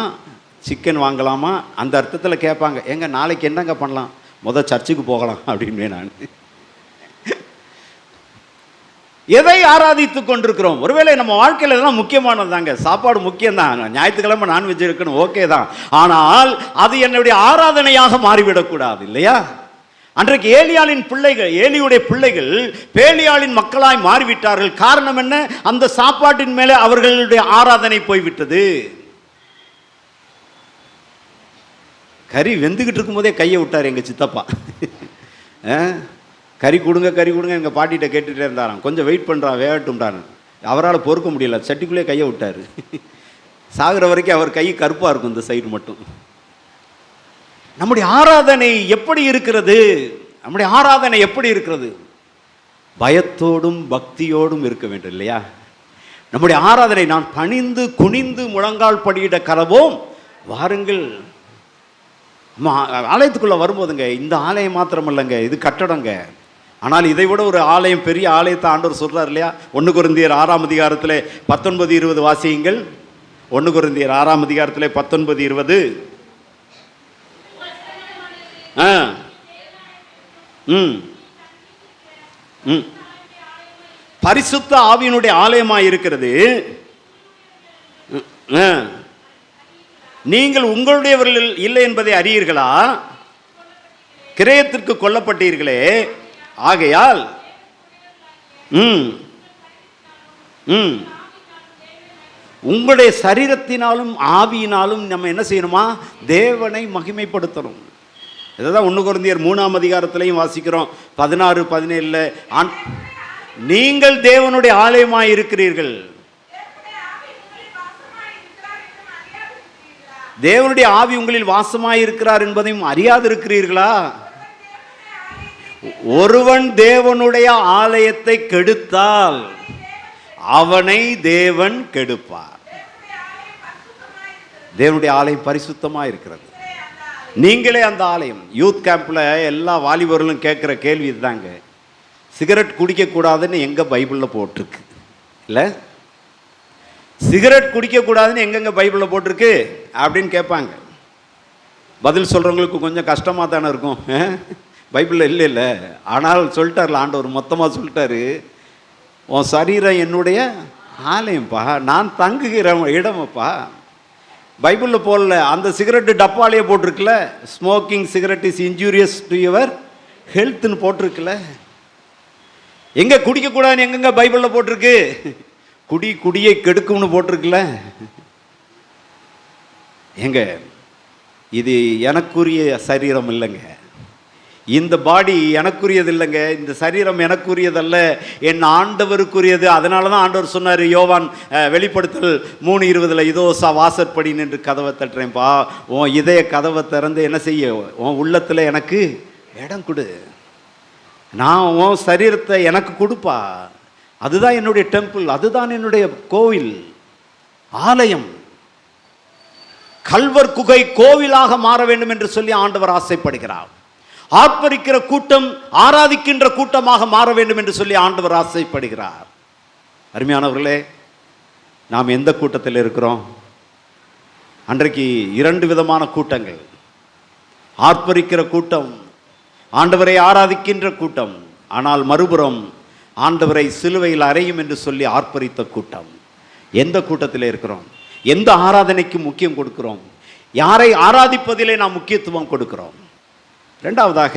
சிக்கன் வாங்கலாமா, அந்த அர்த்தத்தில் கேட்பாங்க. எங்க நாளைக்கு என்னங்க பண்ணலாம்? சர்ச்சுக்கு போகலாம் அப்படின்னு. நான் எதை ஆராதித்து கொண்டிருக்கிறோம்? ஒருவேளை நம்ம வாழ்க்கையில் இதெல்லாம் முக்கியமானது தாங்க. சாப்பாடு முக்கியம்தான், ஞாயிற்றுக்கிழமை நான்வெஜ் இருக்கணும், ஓகே தான். ஆனால் அது என்னுடைய ஆராதனையாக மாறிவிடக்கூடாது, இல்லையா? அன்றைக்கு ஏலியுடைய பிள்ளைகள் பேலியாளின் மக்களாய் மாறிவிட்டார்கள். காரணம் என்ன? அந்த சாப்பாட்டின் மேலே அவர்களுடைய ஆராதனை போய்விட்டது. கறி வெந்துகிட்டு இருக்கும் போதே கையை விட்டார் எங்க சித்தப்பா. கறி கொடுங்க எங்கள் பாட்டிகிட்ட கேட்டுகிட்டே இருந்தாராம். கொஞ்சம் வெயிட் பண்ணுறான், வேகட்டும்டான்னு. அவரால் பொறுக்க முடியல, சட்டிக்குள்ளே கையை விட்டார். சாகிற வரைக்கும் அவர் கை கருப்பாக இருக்கும் இந்த சைடு மட்டும். நம்முடைய ஆராதனை எப்படி இருக்கிறது? நம்முடைய ஆராதனை எப்படி இருக்கிறது? பயத்தோடும் பக்தியோடும் இருக்க வேண்டும், இல்லையா? நம்முடைய ஆராதனை நான் பணிந்து குனிந்து முழங்கால் படியிட கரவோம் வாருங்கள். ஆலயத்துக்குள்ளே வரும்போதுங்க, இந்த ஆலயம் மாத்திரம் இல்லைங்க, இது கட்டடங்க. ஆனால் இதை விட ஒரு ஆலயம், பெரிய ஆலயத்தை ஆண்டவர் சொல்கிறார், இல்லையா? 1 கொரிந்தியர் 6ஆம் அதிகாரத்தில் 19-20 வாசியுங்கள். 1 கொரிந்தியர் 6ஆம் அதிகாரத்தில் 19-20. பரிசுத்த ஆவியினுடைய ஆலயமாய் இருக்கிறது. நீங்கள் உங்களுடையவர்கள் இல்லை என்பதை அறியீர்களா? கிரயத்திற்கு கொல்லப்பட்டீர்களே, ஆகையால் உங்களுடைய சரீரத்தினாலும் ஆவியினாலும் நம்ம என்ன செய்யணுமா? தேவனை மகிமைப்படுத்தணும். இதுதான் 1 கொரிந்தியர் 3ஆம் அதிகாரத்திலையும் வாசிக்கிறோம். 16-17 நீங்கள் தேவனுடைய ஆலயமாய் இருக்கிறீர்கள். தேவனுடைய ஆவி உங்களில் வாசமாய் இருக்கிறார் என்பதையும் அறியாது இருக்கிறீர்களா? ஒருவன் தேவனுடைய ஆலயத்தை கெடுத்தால் அவனை தேவன் கெடுப்பார். தேவனுடைய ஆலயம் பரிசுத்தமாக இருக்கிறது. நீங்களே அந்த ஆலயம். யூத் கேம்பில் எல்லா வாலிபர்களும் கேட்குற கேள்வி இதுதாங்க, சிகரெட் குடிக்கக்கூடாதுன்னு எங்கே பைபிளில் போட்டிருக்கு? இல்லை, சிகரெட் குடிக்கக்கூடாதுன்னு எங்கெங்கே பைபிளில் போட்டிருக்கு அப்படின்னு கேட்பாங்க. பதில் சொல்கிறவங்களுக்கு கொஞ்சம் கஷ்டமாக தானே இருக்கும். பைபிளில் இல்லை, ஆனால் சொல்லிட்டார்ல ஆண்டவர், மொத்தமாக சொல்லிட்டாரு, உன் சரீரம் என்னுடைய ஆலயம்ப்பா, நான் தங்குகிற இடமப்பா. பைபிளில் போடல, அந்த சிகரெட்டு டப்பாலேயே போட்டிருக்குல்ல, smoking cigarette is injurious to your ஹெல்த்னு போட்டிருக்குல்ல. எங்கே குடிக்கக்கூடாதுன்னு எங்கெங்க பைபிளில் போட்டிருக்கு? குடியை கெடுக்கும்னு போட்டிருக்குல்ல. எங்க இது எனக்குரிய சரீரம் இல்லைங்க, இந்த பாடி எனக்குரியது இல்லைங்க, இந்த சரீரம் எனக்குரியதல்ல, என் ஆண்டவருக்குரியது. அதனால தான் ஆண்டவர் சொன்னார் யோவான் வெளிப்படுத்தல் 3:20, இதோ வாசற்படி நின்று கதவை தட்டுறேன்ப்பா, உன் இதய கதவை திறந்து என்ன செய்ய, உன் உள்ளத்தில் எனக்கு இடம் கொடு, நான் உன் சரீரத்தை எனக்கு கொடுப்பா, அதுதான் என்னுடைய டெம்பிள், அதுதான் என்னுடைய கோவில், ஆலயம். கல்வர் குகை கோவிலாக மாற வேண்டும் என்று சொல்லி ஆண்டவர் ஆசைப்படுகிறார். ஆர்ப்பரிக்கிற கூட்டம் ஆராதிக்கின்ற கூட்டமாக மாற வேண்டும் என்று சொல்லி ஆண்டவர் ஆசைப்படுகிறார். அருமையானவர்களே, நாம் எந்த கூட்டத்தில் இருக்கிறோம்? அன்றைக்கு 2 விதமான கூட்டங்கள். ஆர்ப்பரிக்கிற கூட்டம், ஆண்டவரை ஆராதிக்கின்ற கூட்டம். ஆனால் மறுபுறம் ஆண்டவரை சிலுவையில் அறையும் என்று சொல்லி ஆர்ப்பரித்த கூட்டம். எந்த கூட்டத்தில் இருக்கிறோம்? எந்த ஆராதனைக்கு முக்கியம் கொடுக்கிறோம்? யாரை ஆராதிப்பதிலே நாம் முக்கியத்துவம் கொடுக்கிறோம்? இரண்டாவதாக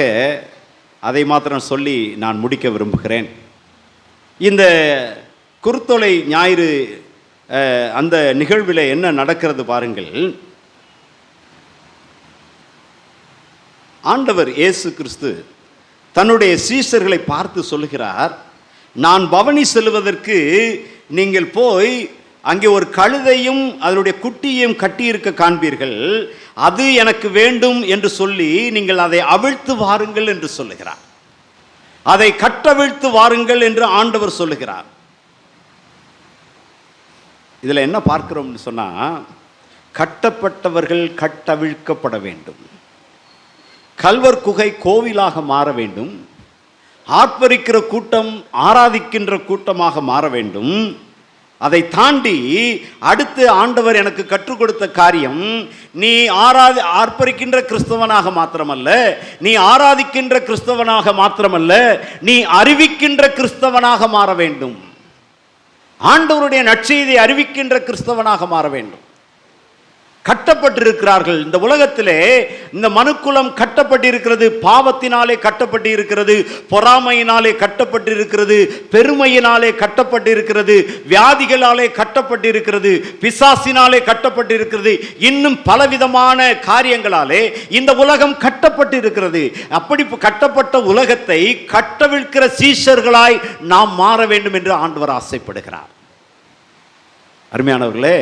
அதை மாத்திரம் சொல்லி நான் முடிக்க விரும்புகிறேன். இந்த குருத்தோலை ஞாயிறு அந்த நிகழ்வில் என்ன நடக்கிறது பாருங்கள். ஆண்டவர் இயேசு கிறிஸ்து தன்னுடைய சீஷர்களை பார்த்து சொல்லுகிறார், நான் பவனி செல்வதற்கு நீங்கள் போய் அங்கே ஒரு கழுதையும் அதனுடைய குட்டியையும் கட்டியிருக்க காண்பீர்கள், அது எனக்கு வேண்டும் என்று சொல்லி நீங்கள் அதை அவிழ்த்து வாருங்கள் என்று சொல்லுகிறார். அதை கட்டவிழ்த்து வாருங்கள் என்று ஆண்டவர் சொல்லுகிறார். இதில் என்ன பார்க்கிறோம்னு சொன்னால், கட்டப்பட்டவர்கள் கட்டவிழ்க்கப்பட வேண்டும், கல்வர் குகை கோவிலாக மாற வேண்டும், ஆர்ப்பரிக்கிற கூட்டம் ஆராதிக்கின்ற கூட்டமாக மாற வேண்டும். அதை தாண்டி அடுத்து ஆண்டவர் எனக்கு கற்றுக் கொடுத்த காரியம், நீ ஆர்ப்பரிக்கின்ற கிறிஸ்தவனாக மாத்திரமல்ல, நீ ஆராதிக்கின்ற கிறிஸ்தவனாக மாத்திரமல்ல, நீ அறிவிக்கின்ற கிறிஸ்தவனாக மாற வேண்டும். ஆண்டவருடைய நற்செய்தியை அறிவிக்கின்ற கிறிஸ்தவனாக மாற வேண்டும். கட்டப்பட்டிருக்கிறார்கள். இந்த உலகத்திலே இந்த மனுக்குலம் கட்டப்பட்டிருக்கிறது. பாவத்தினாலே கட்டப்பட்டிருக்கிறது, பொறாமையினாலே கட்டப்பட்டிருக்கிறது, பெருமையினாலே கட்டப்பட்டிருக்கிறது, வியாதிகளாலே கட்டப்பட்டிருக்கிறது, பிசாசினாலே கட்டப்பட்டிருக்கிறது, இன்னும் பலவிதமான காரியங்களாலே இந்த உலகம் கட்டப்பட்டிருக்கிறது. அப்படி கட்டப்பட்ட உலகத்தை கட்டவிழ்க்கிற சீஷர்களாய் நாம் மாற வேண்டும் என்று ஆண்டவர் ஆசைப்படுகிறார். அருமையானவர்களே,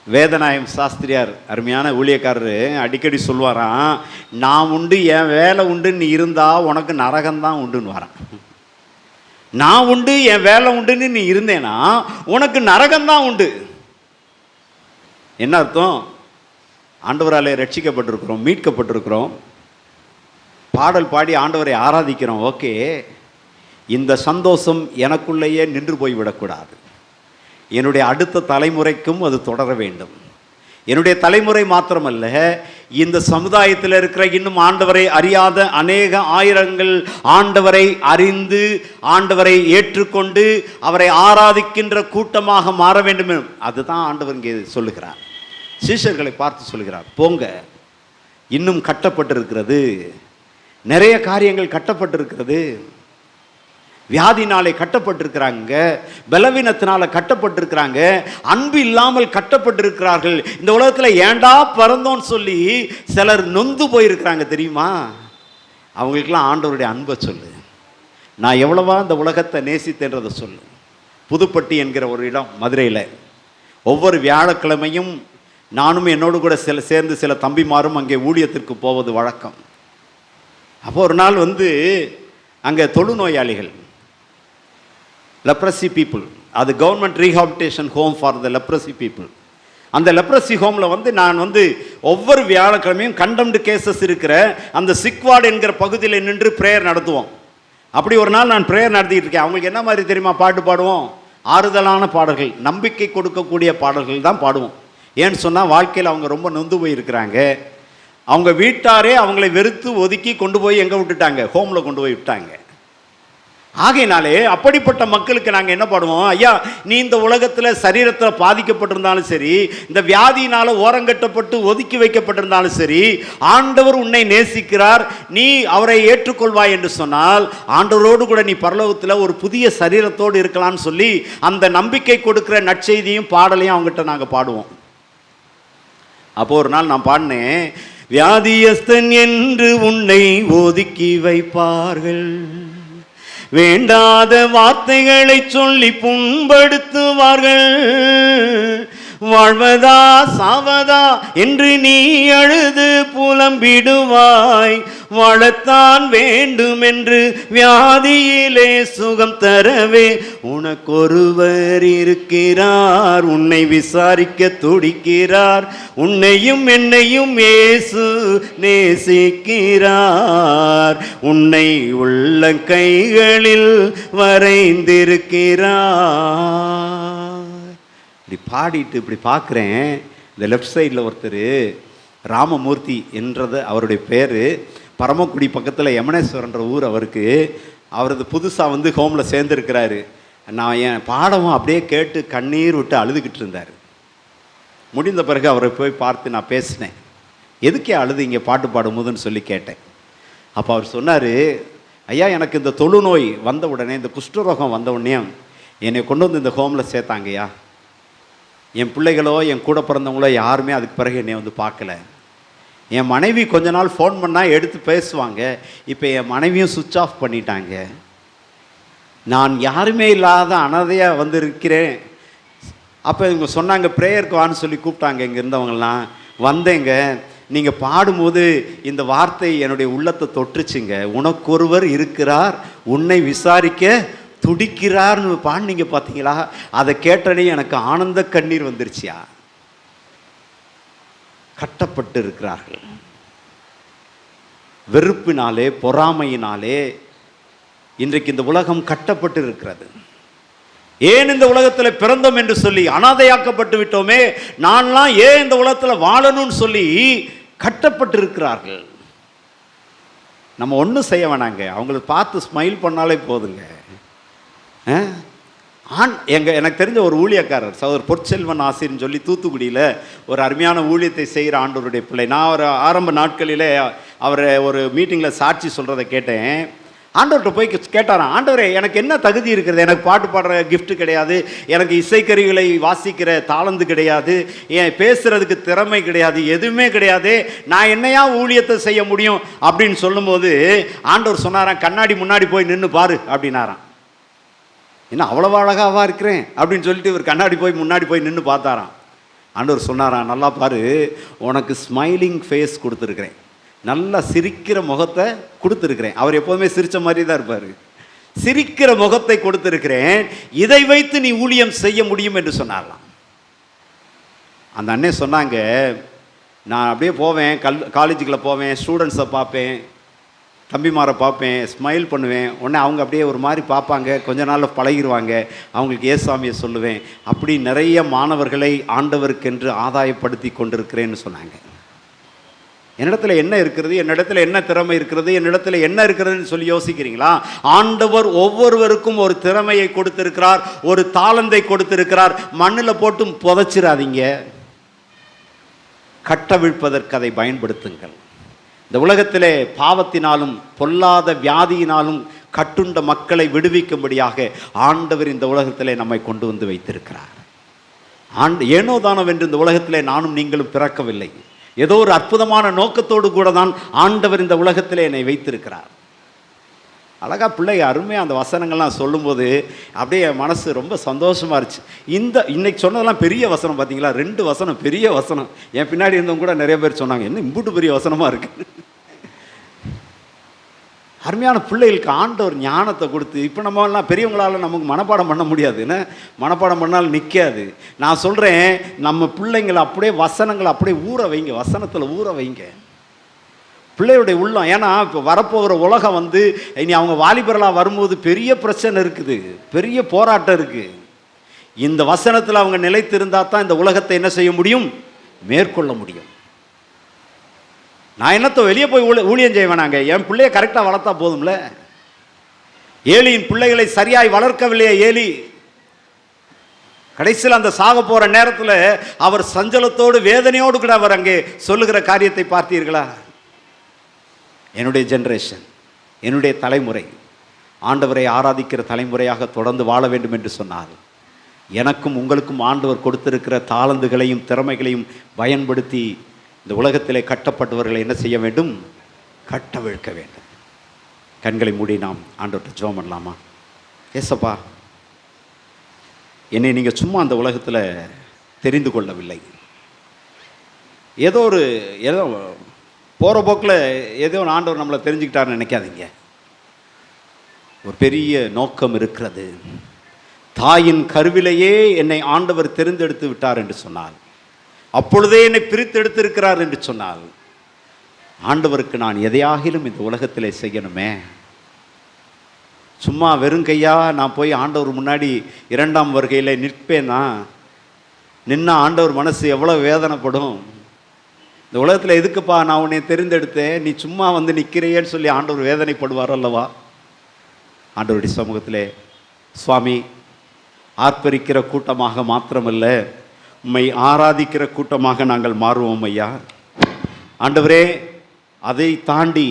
வேதநாயகம் சாஸ்திரியார் அருமையான ஊழியக்காரரு அடிக்கடி சொல்வாராம், நான் உண்டு என் வேலை உண்டுன்னு நீ இருந்தா உனக்கு நரகம்தான் உண்டுன்னு வரான். நான் உண்டு என் வேலை உண்டுன்னு நீ இருந்தேனா உனக்கு நரகம்தான் உண்டு. என்ன அர்த்தம்? ஆண்டவராலே ரட்சிக்கப்பட்டிருக்கிறோம், மீட்கப்பட்டிருக்கிறோம், பாடல் பாடி ஆண்டவரை ஆராதிக்கிறோம். ஓகே, இந்த சந்தோஷம் எனக்குள்ளேயே நின்று போய்விடக்கூடாது. என்னுடைய அடுத்த தலைமுறைக்கும் அது தொடர வேண்டும். என்னுடைய தலைமுறை மாத்திரமல்ல, இந்த சமுதாயத்தில் இருக்கிற இன்னும் ஆண்டவரை அறியாத அநேக ஆயிரங்கள் ஆண்டவரை அறிந்து ஆண்டவரை ஏற்றுக்கொண்டு அவரை ஆராதிக்கின்ற கூட்டமாக மாற வேண்டும். அதுதான் ஆண்டவர் இங்கே சொல்லுகிறார். சீஷர்களை பார்த்து சொல்லுகிறார், போங்க, இன்னும் கட்டப்பட்டிருக்கிறது, நிறைய காரியங்கள் கட்டப்பட்டிருக்கிறது. வியாதினாலே கட்டப்பட்டிருக்கிறாங்க, பலவீனத்தினால கட்டப்பட்டிருக்கிறாங்க, அன்பு இல்லாமல் கட்டப்பட்டிருக்கிறார்கள். இந்த உலகத்தில் ஏண்டா பிறந்தோன்னு சொல்லி சிலர் நொந்து போயிருக்கிறாங்க தெரியுமா? அவங்களுக்கெல்லாம் ஆண்டவருடைய அன்பை சொல்லு, நான் எவ்வளவா இந்த உலகத்தை நேசித்தேன்றதை சொல்லு. புதுப்பட்டி என்கிற ஒரு இடம் மதுரையில், ஒவ்வொரு வியாழக்கிழமையும் நானும் என்னோடு கூட சேர்ந்து சில தம்பிமாரும் அங்கே ஊழியத்திற்கு போவது வழக்கம். அப்போ ஒரு நாள் அங்கே தொழுநோயாளிகள், லெப்ரசி பீப்புள், அது government rehabilitation home for the leprosy people. அந்த லெப்ரசி ஹோமில் நான் ஒவ்வொரு வியாழக்கிழமையும் கண்டம்டு கேசஸ் இருக்கிற அந்த சிக்வார்டு என்கிற பகுதியில் நின்று ப்ரேயர் நடத்துவோம். அப்படி ஒரு நாள் நான் ப்ரேயர் நடத்திட்டு இருக்கேன். அவங்களுக்கு என்ன மாதிரி தெரியுமா பாட்டு பாடுவோம்? ஆறுதலான பாடல்கள், நம்பிக்கை கொடுக்கக்கூடிய பாடல்கள் தான் பாடுவோம். ஏன்னு சொன்னால், வாழ்க்கையில் அவங்க ரொம்ப நொந்து போயிருக்கிறாங்க. அவங்க வீட்டாரே அவங்களை வெறுத்து ஒதுக்கி கொண்டு போய் எங்கே விட்டுட்டாங்க? ஹோமில் கொண்டு போய் விட்டாங்க. ஆகையினாலே அப்படிப்பட்ட மக்களுக்கு நாங்கள் என்ன பாடுவோம்? ஐயா, நீ இந்த உலகத்தில் சரீரத்தில் பாதிக்கப்பட்டிருந்தாலும் சரி, இந்த வியாதியினால் ஓரங்கட்டப்பட்டு ஒதுக்கி வைக்கப்பட்டிருந்தாலும் சரி, ஆண்டவர் உன்னை நேசிக்கிறார், நீ அவரை ஏற்றுக்கொள்வாய் என்று சொன்னால் ஆண்டவரோடு கூட நீ பரலோகத்தில் ஒரு புதிய சரீரத்தோடு இருக்கலாம்னு சொல்லி அந்த நம்பிக்கை கொடுக்குற நற்செய்தியும் பாடலையும் அவங்ககிட்ட நாங்கள் பாடுவோம். அப்போ ஒரு நாள் நான் பாடினேன், வியாதியஸ்தன் என்று உன்னை ஒதுக்கி வைப்பார்கள், வேண்டாத வார்த்தைகளை சொல்லி புண்படுத்துவார்கள், வாழ்வதா சாவதா என்று நீ அழுது புலம்பிடுவாய். வாழத்தான் வேண்டும் என்று வியாதியிலே சுகம் தரவே உனக்கொருவர் இருக்கிறார். உன்னை விசாரிக்க துடிக்கிறார். உன்னையும் என்னையும் இயேசு நேசிக்கிறார். உன்னை உள்ள கைகளில் வரைந்திருக்கிறார். இப்படி பாடிட்டு இப்படி பார்க்குறேன். இந்த லெஃப்ட் சைடில் ஒருத்தர் ராமமூர்த்தி என்றது அவருடைய பேர். பரமக்குடி பக்கத்தில் யமனேஸ்வரன்ற ஊர் அவருக்கு. அவரது புதுசாக வந்து ஹோமில் சேர்ந்துருக்கிறாரு. நான் என் பாடமும் அப்படியே கேட்டு கண்ணீர் விட்டு அழுதுகிட்டு இருந்தார். முடிந்த பிறகு அவரை போய் பார்த்து நான் பேசினேன். எதுக்கே அழுதுங்க பாட்டு பாடும்போதுன்னு சொல்லி கேட்டேன். அப்போ அவர் சொன்னார், ஐயா எனக்கு இந்த தொழுநோய் வந்த உடனே, இந்த குஷ்டரோகம் வந்த உடனே என்னை கொண்டு வந்து இந்த ஹோமில் சேர்த்தாங்கய்யா. என் பிள்ளைகளோ என் கூட பிறந்தவங்களோ யாருமே அதுக்கு பிறகு என்னை வந்து பார்க்கல. என் மனைவி கொஞ்ச நாள் ஃபோன் பண்ணால் எடுத்து பேசுவாங்க. இப்போ என் மனைவியும் சுவிட்ச் ஆஃப் பண்ணிட்டாங்க. நான் யாருமே இல்லாத அனாதையாக வந்து இருக்கிறேன். அப்போ இவங்க சொன்னாங்க, ப்ரேயருக்கு வான்னு சொல்லி கூப்பிட்டாங்க. இங்கே இருந்தவங்களாம் வந்தேங்க. நீங்கள் பாடும்போது இந்த வார்த்தை என்னுடைய உள்ளத்தை தொட்டுச்சுங்க. உனக்கொருவர் இருக்கிறார், உன்னை விசாரிக்க துடிக்கிறார்னு பாடினீங்க பார்த்தீங்களா? அதை கேட்டனே எனக்கு ஆனந்த கண்ணீர் வந்துருச்சியா. கட்டப்பட்டு இருக்கிறார்கள். வெறுப்பினாலே பொறாமையினாலே இன்றைக்கு இந்த உலகம் கட்டப்பட்டு இருக்கிறது. ஏன் இந்த உலகத்தில் பிறந்தோம் என்று சொல்லி அனாதையாக்கப்பட்டு விட்டோமே, நான்லாம் ஏன் இந்த உலகத்தில் வாழணும்னு சொல்லி கட்டப்பட்டு இருக்கிறார்கள். நம்ம ஒன்றும் செய்ய வேணாங்க, அவங்களை பார்த்து ஸ்மைல் பண்ணாலே போதுங்க. எனக்கு தெரிஞ்ச ஒரு ஊழியக்காரர் சகோதரர் பொற்செல்வன் ஆசிர்னு சொல்லி தூத்துக்குடியில் ஒரு அருமையான ஊழியத்தை செய்கிற ஆண்டவருடைய பிள்ளை. நான் ஒரு ஆரம்ப நாட்களில் அவரை ஒரு மீட்டிங்கில் சாட்சி சொல்கிறத கேட்டேன். ஆண்டவர்கிட்ட போய் கேட்டாராம், ஆண்டவரே எனக்கு என்ன தகுதி இருக்கிறது? எனக்கு பாட்டு பாடுற கிஃப்ட் கிடையாது, எனக்கு இசைக்கருவிகளை வாசிக்கிற தாளந்து கிடையாது, என் பேசுகிறதுக்கு திறமை கிடையாது, எதுவுமே கிடையாது, நான் என்னையா ஊழியத்தை செய்ய முடியும் அப்படின்னு சொல்லும்போது ஆண்டவர் சொன்னாராம், கண்ணாடி முன்னாடி போய் நின்று பாரு அப்படின்னாராம். என்ன அவ்வளோ அழகாவா இருக்கிறேன் அப்படின்னு சொல்லிட்டு இவர் கண்ணாடி போய் முன்னாடி போய் நின்று பார்த்தாராம். ஆண்டவர் சொன்னாராம், நல்லா பாரு, உனக்கு ஸ்மைலிங் ஃபேஸ் கொடுத்துருக்குறேன், நல்லா சிரிக்கிற முகத்தை கொடுத்துருக்கிறேன். அவர் எப்போதுமே சிரித்த மாதிரி தான் இருப்பார். சிரிக்கிற முகத்தை கொடுத்துருக்கிறேன், இதை வைத்து நீ ஊழியம் செய்ய முடியும் என்று சொன்னாரலாம். அந்த அண்ணே சொன்னாங்க, நான் அப்படியே போவேன், காலேஜுக்குள்ளே போவேன், ஸ்டூடெண்ட்ஸை பார்ப்பேன், தம்பிமாரை பார்ப்பேன், ஸ்மைல் பண்ணுவேன். உடனே அவங்க அப்படியே ஒரு மாதிரி பார்ப்பாங்க, கொஞ்ச நாளில் பழகிடுவாங்க, அவங்களுக்கு ஏசாமியை சொல்லுவேன். அப்படி நிறைய மாணவர்களை ஆண்டவருக்கென்று ஆதாயப்படுத்தி கொண்டிருக்கிறேன்னு சொன்னாங்க. என்னிடத்துல என்ன இருக்கிறது, என்னிடத்துல என்ன திறமை இருக்கிறது, என்னிடத்துல என்ன இருக்கிறதுன்னு சொல்லி யோசிக்கிறீங்களா? ஆண்டவர் ஒவ்வொருவருக்கும் ஒரு திறமையை கொடுத்திருக்கிறார், ஒரு தாளந்தை கொடுத்திருக்கிறார். மண்ணில் போட்டு புதைச்சிடாதீங்க, கட்டவிழ்ப்பதற்கு அதை பயன்படுத்துங்கள். இந்த உலகத்திலே பாவத்தினாலும் பொல்லாத வியாதியினாலும் கட்டுண்ட மக்களை விடுவிக்கும்படியாக ஆண்டவர் இந்த உலகத்திலே நம்மை கொண்டு வந்து வைத்திருக்கிறார். ஏனோ தானவென்று இந்த உலகத்திலே நானும் நீங்களும் பிறக்கவில்லை. ஏதோ ஒரு அற்புதமான நோக்கத்தோடு கூட தான் ஆண்டவர் இந்த உலகத்திலே என்னை வைத்திருக்கிறார். அழகா பிள்ளை அருமையாக அந்த வசனங்கள்லாம் சொல்லும்போது அப்படியே மனசு ரொம்ப சந்தோஷமாக இருந்துச்சு. இன்னைக்கு சொன்னதெல்லாம் பெரிய வசனம் பார்த்தீங்களா, 2 வசனம் பெரிய வசனம். என் பின்னாடி இருந்தவங்க கூட நிறைய பேர் சொன்னாங்க, என்ன இம்புட்டு பெரிய வசனமாக இருக்கு. அருமையான பிள்ளைகளுக்கு ஆண்டவர் ஞானத்தை கொடுத்து, இப்போ நம்மலாம் பெரியவங்களால் நமக்கு மனப்பாடம் பண்ண முடியாது, என்ன மனப்பாடம் பண்ணாலும் நிற்காது. நான் சொல்கிறேன், நம்ம பிள்ளைங்களை அப்படியே வசனங்களை அப்படியே ஊற வைங்க, வசனத்தில் ஊற வைங்க பிள்ளையுடைய உள்ளம். ஏன்னா இப்போ வரப்போகிற உலகம் வந்து இனி அவங்க வாலிபர்களாக வரும்போது பெரிய பிரச்சனை இருக்குது, பெரிய போராட்டம் இருக்குது. இந்த வசனத்தில் அவங்க நிலைத்திருந்தால் தான் இந்த உலகத்தை என்ன செய்ய முடியும், மேற்கொள்ள முடியும். நான் என்னத்தோ வெளியே போய் ஊழியம் செய்ய வேணாங்க, என் பிள்ளைய கரெக்டாக வளர்த்தா போதும்ல. ஏலியின் பிள்ளைகளை சரியாய் வளர்க்கவில்லையே ஏலி. கடைசியில் அந்த சாக போகிற நேரத்தில் அவர் சஞ்சலத்தோடு வேதனையோடு கூட அவர் அங்கே சொல்லுகிற காரியத்தை பார்த்தீர்களா? என்னுடைய ஜென்ரேஷன், என்னுடைய தலைமுறை ஆண்டவரை ஆராதிக்கிற தலைமுறையாக தொடர்ந்து வாழ வேண்டும் என்று சொன்னார். எனக்கும் உங்களுக்கும் ஆண்டவர் கொடுத்திருக்கிற தாளந்துகளையும் திறமைகளையும் பயன்படுத்தி இந்த உலகத்திலே கட்டப்பட்டவர்களை என்ன செய்ய வேண்டும், கட்டவிழ்க்க வேண்டும். கண்களை மூடி நாம் ஆண்டவர்கிட்ட ஜெபம் பண்ணலாமா? ஏசப்பா, என்னை நீங்கள் சும்மா அந்த உலகத்தில் தெரிந்து கொள்ளவில்லை. ஏதோ போகிற போக்கில் ஏதோ ஒரு ஆண்டவர் நம்மளை தெரிஞ்சுக்கிட்டாருன்னு நினைக்காதீங்க. ஒரு பெரிய நோக்கம் இருக்கிறது. தாயின் கருவிலேயே என்னை ஆண்டவர் தெரிந்தெடுத்து விட்டார் என்று சொன்னால், அப்பொழுதே என்னை பிரித்தெடுத்து இருக்கிறார் என்று சொன்னால், ஆண்டவருக்கு நான் எதையாகிலும் இந்த உலகத்திலே செய்யணுமே. சும்மா வெறுங்கையா நான் போய் ஆண்டவர் முன்னாடி 2ஆம் வருகையில் நிற்பேன்னா, நின்னா ஆண்டவர் மனசு எவ்வளோ வேதனைப்படும். இந்த உலகத்தில் எதுக்குப்பா நான் உன்னை தெரிந்தெடுத்தேன், நீ சும்மா வந்து நிற்கிறையேன்னு சொல்லி ஆண்டவர் வேதனைப்படுவார் அல்லவா? ஆண்டவருடைய சமூகத்திலே, சுவாமி, ஆர்ப்பரிக்கிற கூட்டமாக மாத்திரமல்ல, உம்மை ஆராதிக்கிற கூட்டமாக நாங்கள் மாறுவோம் ஐயா. ஆண்டவரே, அதை தாண்டி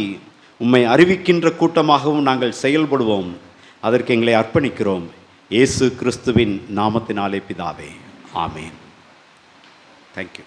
உம்மை அறிவிக்கின்ற கூட்டமாகவும் நாங்கள் செயல்படுவோம். அதற்கு எங்களை அர்ப்பணிக்கிறோம். இயேசு கிறிஸ்துவின் நாமத்தினாலே பிதாவே, ஆமென். தேங்க்யூ.